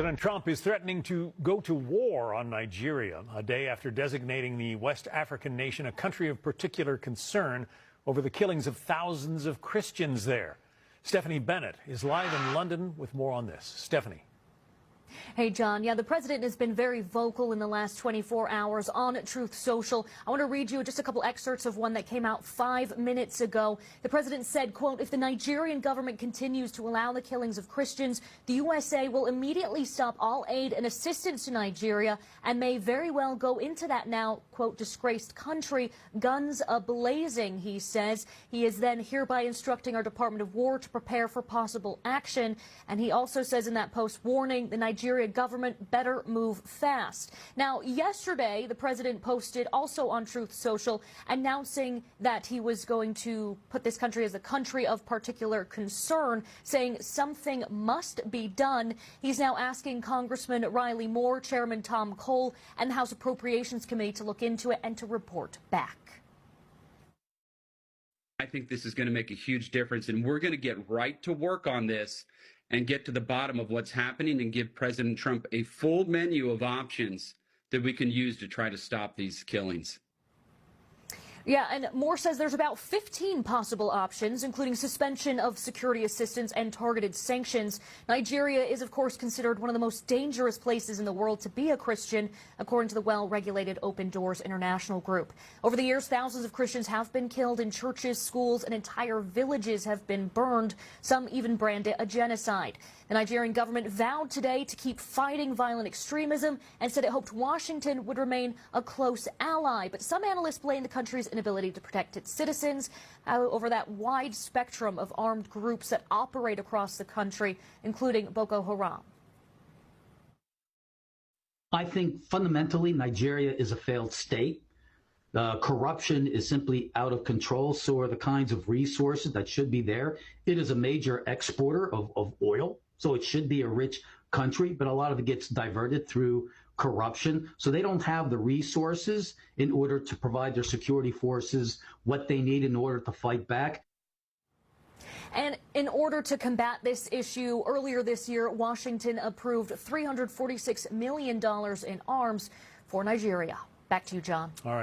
President Trump is threatening to go to war on Nigeria a day after designating the West African nation a country of particular concern over the killings of thousands of Christians there. Stephanie Bennett is live in London with more on this. Stephanie. Hey, John. Yeah, the president has been very vocal in the last 24 hours on Truth Social. I want to read you just a couple excerpts of one that came out 5 minutes ago. The president said, quote, "If the Nigerian government continues to allow the killings of Christians, the USA will immediately stop all aid and assistance to Nigeria and may very well go into that now, quote, disgraced country, guns a-blazing," he says. He is then hereby instructing our Department of War to prepare for possible action. And he also says in that post, warning the Nigeria government better move fast. Now, yesterday, the president posted also on Truth Social announcing that he was going to put this country as a country of particular concern, saying something must be done. He's now asking Congressman Riley Moore, Chairman Tom Cole, and the House Appropriations Committee to look into it and to report back. I think this is going to make a huge difference, and we're going to get right to work on this and get to the bottom of what's happening and give President Trump a full menu of options that we can use to try to stop these killings. Yeah, and Moore says there's about 15 possible options, including suspension of security assistance and targeted sanctions. Nigeria is, of course, considered one of the most dangerous places in the world to be a Christian, according to the well-regulated Open Doors International Group. Over the years, thousands of Christians have been killed in churches, schools, and entire villages have been burned. Some even brand it a genocide. The Nigerian government vowed today to keep fighting violent extremism and said it hoped Washington would remain a close ally. But some analysts blame the country's inability to protect its citizens over that wide spectrum of armed groups that operate across the country, including Boko Haram. I think fundamentally Nigeria is a failed state. Corruption is simply out of control. So are the kinds of resources that should be there. It is a major exporter of oil, so it should be a rich country, but a lot of it gets diverted through corruption. So they don't have the resources in order to provide their security forces what they need in order to fight back. And in order to combat this issue, earlier this year, Washington approved $346 million in arms for Nigeria. Back to you, John. All right.